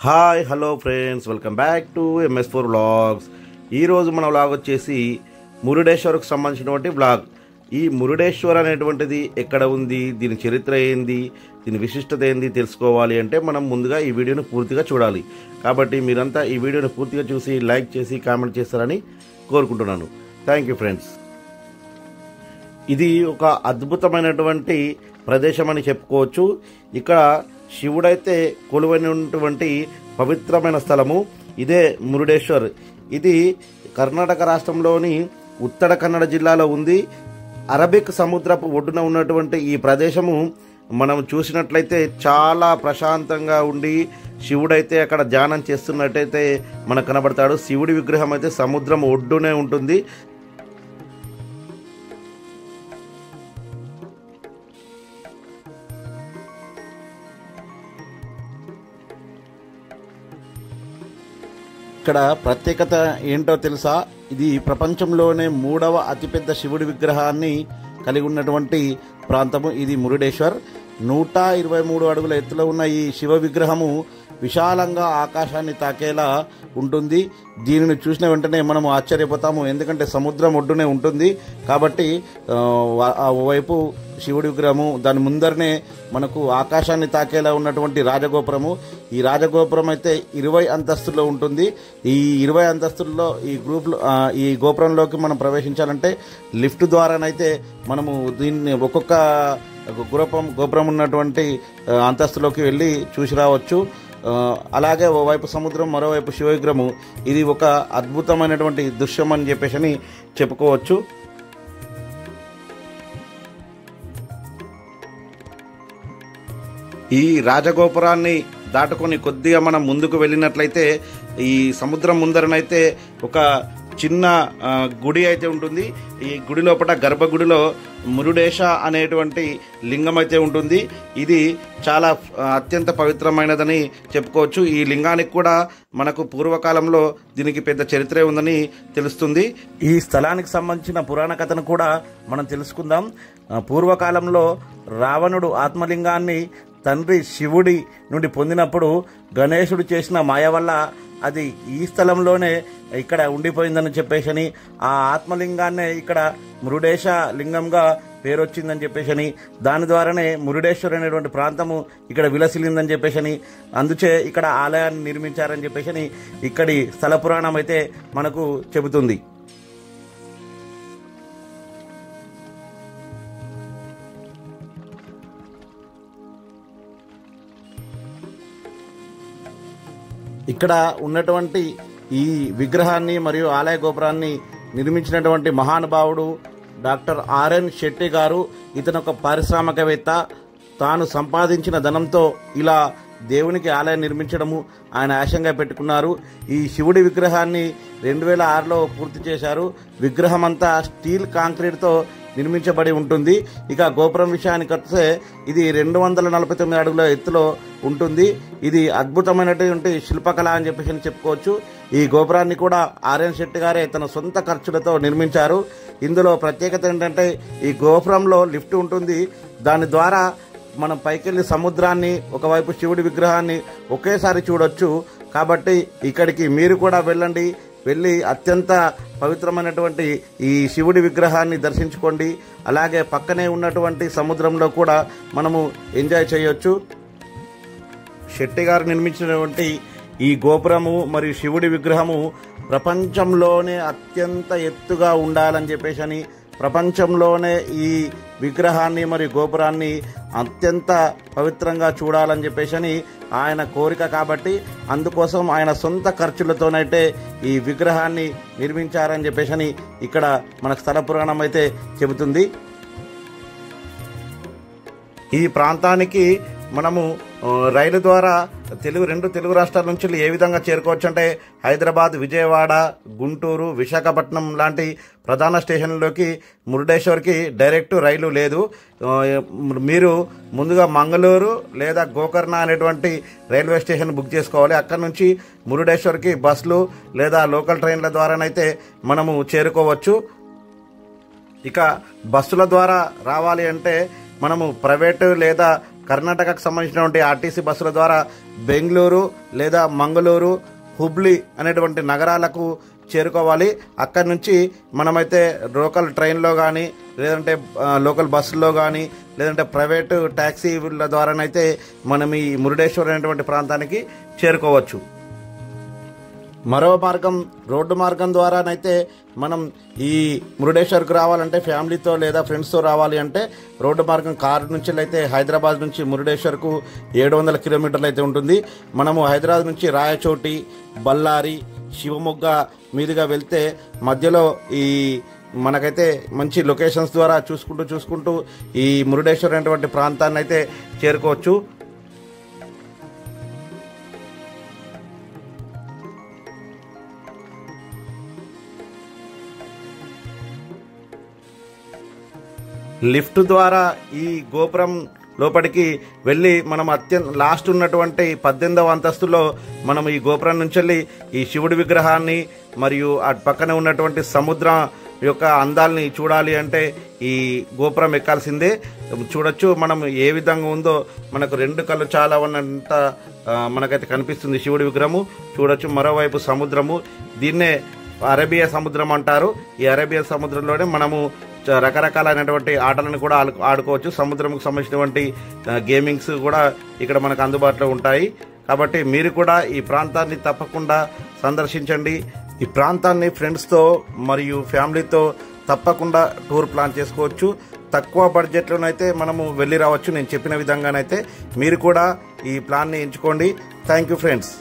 Hi hello friends, welcome back to MS4 vlogs. ఈరోజు మన vlog వచ్చేసి మురుడేశ్వర్కు సంబంధించినటువంటి వ్లాగ్. ఈ మురుడేశ్వర్ అనేటువంటిది ఎక్కడ ఉంది, దీని చరిత్ర ఏంది, దీని విశిష్టత ఏంది తెలుసుకోవాలి అంటే మనం ముందుగా ఈ వీడియోని పూర్తిగా చూడాలి. కాబట్టి మీరంతా ఈ వీడియోని పూర్తిగా చూసి లైక్ చేసి కామెంట్ చేస్తారని కోరుకుంటున్నాను. Thank you friends. ఇది ఒక అద్భుతమైనటువంటి ప్రదేశం అని చెప్పుకోవచ్చు. ఇక్కడ శివుడైతే కొలువైనటువంటి పవిత్రమైన స్థలము ఇదే మురుడేశ్వర్. ఇది కర్ణాటక రాష్ట్రంలోని ఉత్తర కన్నడ జిల్లాలో ఉంది. అరబిక్ సముద్రపు ఒడ్డున ఉన్నటువంటి ఈ ప్రదేశము మనం చూసినట్లయితే చాలా ప్రశాంతంగా ఉండి శివుడైతే అక్కడ ధ్యానం చేస్తున్నట్టయితే మనకు కనబడతాడు. శివుడి విగ్రహం అయితే సముద్రం ఒడ్డునే ఉంటుంది. ఇక్కడ ప్రత్యేకత ఏంటో తెలుసా? ఇది ప్రపంచంలోనే 3వ అతిపెద్ద శివుడి విగ్రహాన్ని కలిగి ఉన్నటువంటి ప్రాంతము ఇది మురుడేశ్వర్. 123 అడుగుల ఎత్తులో ఉన్న ఈ శివ విగ్రహము విశాలంగా ఆకాశాన్ని తాకేలా ఉంటుంది. దీనిని చూసిన వెంటనే మనము ఆశ్చర్యపోతాము, ఎందుకంటే సముద్రం ఒడ్డునే ఉంటుంది కాబట్టి వైపు శివుడి విగ్రహము, దాని ముందరనే మనకు ఆకాశాన్ని తాకేలా ఉన్నటువంటి రాజగోపురము. ఈ రాజగోపురం అయితే 20 అంతస్తుల్లో ఉంటుంది. ఈ 20 అంతస్తుల్లో ఈ గోపురంలోకి మనం ప్రవేశించాలంటే లిఫ్ట్ ద్వారానైతే మనము దీన్ని ఒక్కొక్క గోపురం ఉన్నటువంటి అంతస్తులోకి వెళ్ళి చూసి రావచ్చు. అలాగే ఓవైపు సముద్రం, మరోవైపు శివ విగ్రహము. ఇది ఒక అద్భుతమైనటువంటి దృశ్యం అని చెప్పేసి చెప్పుకోవచ్చు. ఈ రాజగోపురాన్ని దాటుకొని కొద్దిగా మనం ముందుకు వెళ్ళినట్లయితే ఈ సముద్రం ముందరనైతే ఒక చిన్న గుడి అయితే ఉంటుంది. ఈ గుడి లోపల గర్భగుడిలో మురుడేశ అనేటువంటి లింగం అయితే ఉంటుంది. ఇది చాలా అత్యంత పవిత్రమైనదని చెప్పుకోవచ్చు. ఈ లింగానికి కూడా మనకు పూర్వకాలంలో దీనికి పెద్ద చరిత్ర ఉందని తెలుస్తుంది. ఈ స్థలానికి సంబంధించిన పురాణ కథను కూడా మనం తెలుసుకుందాం. పూర్వకాలంలో రావణుడు ఆత్మలింగాన్ని తండ్రి శివుడి నుండి పొందినప్పుడు గణేశుడు చేసిన మాయ వల్ల అది ఈ స్థలంలోనే ఇక్కడ ఉండిపోయిందని చెప్పేసి, ఆ ఆత్మలింగాన్నే ఇక్కడ మురుడేశ లింగంగా పేరు వచ్చిందని చెప్పేసి, దాని ద్వారానే మురుడేశ్వర్ అనేటువంటి ప్రాంతము ఇక్కడ విలసిల్లిందని చెప్పేసి, అందుచే ఇక్కడ ఆలయాన్ని నిర్మించారని చెప్పేసి ఇక్కడి స్థల పురాణం అయితే మనకు చెబుతుంది. ఇక్కడ ఉన్నటువంటి ఈ విగ్రహాన్ని మరియు ఆలయ గోపురాన్ని నిర్మించినటువంటి మహానుభావుడు డాక్టర్ RN శెట్టి గారు. ఇతను ఒక పారిశ్రామికవేత్త. తాను సంపాదించిన ధనంతో ఇలా దేవునికి ఆలయం నిర్మించడము ఆయన ఆశంగా పెట్టుకున్నారు. ఈ శివుడి విగ్రహాన్ని 2006లో పూర్తి చేశారు. విగ్రహం అంతా స్టీల్ కాంక్రీట్తో నిర్మించబడి ఉంటుంది. ఇక గోపురం విషయానికి వస్తే ఇది 249 అడుగుల ఎత్తులో ఉంటుంది. ఇది అద్భుతమైనటువంటి శిల్పకళ అని చెప్పేసి చెప్పుకోవచ్చు. ఈ గోపురాన్ని కూడా RN శెట్టి గారే తన సొంత ఖర్చులతో నిర్మించారు. ఇందులో ప్రత్యేకత ఏంటంటే ఈ గోపురంలో లిఫ్ట్ ఉంటుంది. దాని ద్వారా మనం పైకెళ్ళి సముద్రాన్ని, ఒకవైపు శివుడి విగ్రహాన్ని ఒకేసారి చూడొచ్చు. కాబట్టి ఇక్కడికి మీరు కూడా వెళ్ళి అత్యంత పవిత్రమైనటువంటి ఈ శివుడి విగ్రహాన్ని దర్శించుకోండి. అలాగే పక్కనే ఉన్నటువంటి సముద్రంలో కూడా మనము ఎంజాయ్ చేయొచ్చు. శెట్టి గారు నిర్మించినటువంటి ఈ గోపురము మరియు శివుడి విగ్రహము ప్రపంచంలోనే అత్యంత ఎత్తుగా ఉండాలని చెప్పేసి, ప్రపంచంలోనే ఈ విగ్రహాన్ని మరియు గోపురాన్ని అత్యంత పవిత్రంగా చూడాలని చెప్పేసి ఆయన కోరిక. కాబట్టి అందుకోసం ఆయన సొంత ఖర్చులతోనైతే ఈ విగ్రహాన్ని నిర్మించారని చెప్పేసి ఇక్కడ మన స్థల పురాణం అయితే చెబుతుంది. ఈ ప్రాంతానికి మనము రైలు ద్వారా రెండు తెలుగు రాష్ట్రాల నుంచి ఏ విధంగా చేరుకోవచ్చు అంటే హైదరాబాద్, విజయవాడ, గుంటూరు, విశాఖపట్నం లాంటి ప్రధాన స్టేషన్లలోకి మురుడేశ్వర్కి డైరెక్ట్ రైలు లేదు. మీరు ముందుగా మంగళూరు లేదా గోకర్ణ అనేటువంటి రైల్వే స్టేషన్ బుక్ చేసుకోవాలి. అక్కడి నుంచి మురుడేశ్వర్కి బస్సులు లేదా లోకల్ ట్రైన్ల ద్వారానైతే మనము చేరుకోవచ్చు. ఇక బస్సుల ద్వారా రావాలి అంటే మనము ప్రైవేటు లేదా కర్ణాటకకు సంబంధించినటువంటి ఆర్టీసీ బస్సుల ద్వారా బెంగళూరు లేదా మంగళూరు, హుబ్లీ అనేటువంటి నగరాలకు చేరుకోవాలి. అక్కడి నుంచి మనమైతే లోకల్ ట్రైన్లో కానీ, లేదంటే లోకల్ బస్సుల్లో కానీ, లేదంటే ప్రైవేటు ట్యాక్సీల ద్వారానైతే మనం ఈ మురుడేశ్వర్ అనేటువంటి ప్రాంతానికి చేరుకోవచ్చు. మరో మార్గం రోడ్డు మార్గం ద్వారానైతే మనం ఈ మురుడేశ్వర్కి రావాలంటే ఫ్యామిలీతో లేదా ఫ్రెండ్స్తో రావాలి అంటే రోడ్డు మార్గం కారు నుంచి అయితే హైదరాబాద్ నుంచి మురుడేశ్వర్కు 700 కిలోమీటర్లు అయితే ఉంటుంది. మనము హైదరాబాద్ నుంచి రాయచోటి, బళ్ళారి, శివమొగ్గ మీదుగా వెళ్తే మధ్యలో ఈ మనకైతే మంచి లొకేషన్స్ ద్వారా చూసుకుంటూ ఈ మురుడేశ్వర్ అనేటువంటి ప్రాంతాన్ని అయితే చేరుకోవచ్చు. లిఫ్ట్ ద్వారా ఈ గోపురం లోపలికి వెళ్ళి మనం లాస్ట్ ఉన్నటువంటి 18వ అంతస్తులో మనం ఈ గోపురం నుంచి వెళ్ళి ఈ శివుడి విగ్రహాన్ని మరియు అటు పక్కనే ఉన్నటువంటి సముద్రం యొక్క అందాల్ని చూడాలి అంటే ఈ గోపురం ఎక్కాల్సిందే. చూడొచ్చు మనం ఏ విధంగా ఉందో, మనకు 2 కళ్ళు చాలా ఉన్నంత మనకైతే కనిపిస్తుంది శివుడి విగ్రహము. చూడొచ్చు మరోవైపు సముద్రము, దీన్నే అరేబియా సముద్రం అంటారు. ఈ అరేబియా సముద్రంలోనే మనము రకరకాలైనటువంటి ఆటలను కూడా ఆడుకోవచ్చు. సముద్రంకు సంబంధించినటువంటి గేమింగ్స్ కూడా ఇక్కడ మనకు అందుబాటులో ఉంటాయి. కాబట్టి మీరు కూడా ఈ ప్రాంతాన్ని తప్పకుండా సందర్శించండి. ఈ ప్రాంతాన్ని ఫ్రెండ్స్తో మరియు ఫ్యామిలీతో తప్పకుండా టూర్ ప్లాన్ చేసుకోవచ్చు. తక్కువ బడ్జెట్లోనైతే మనము వెళ్ళి రావచ్చు. నేను చెప్పిన విధంగానైతే మీరు కూడా ఈ ప్లాన్ని ఎంచుకోండి. Thank you friends.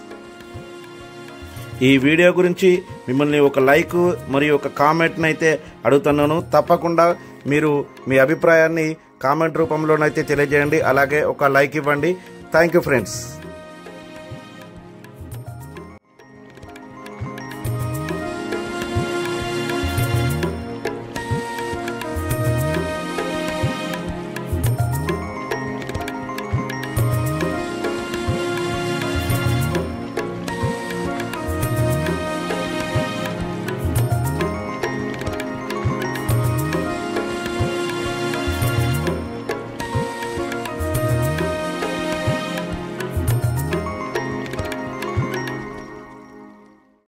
ఈ వీడియో గురించి మిమ్మల్ని ఒక లైక్ మరియు ఒక కామెంట్ని అయితే అడుగుతున్నాను. తప్పకుండా మీరు మీ అభిప్రాయాన్ని కామెంట్ రూపంలోనైతే తెలియజేయండి. అలాగే ఒక లైక్ ఇవ్వండి. Thank you friends.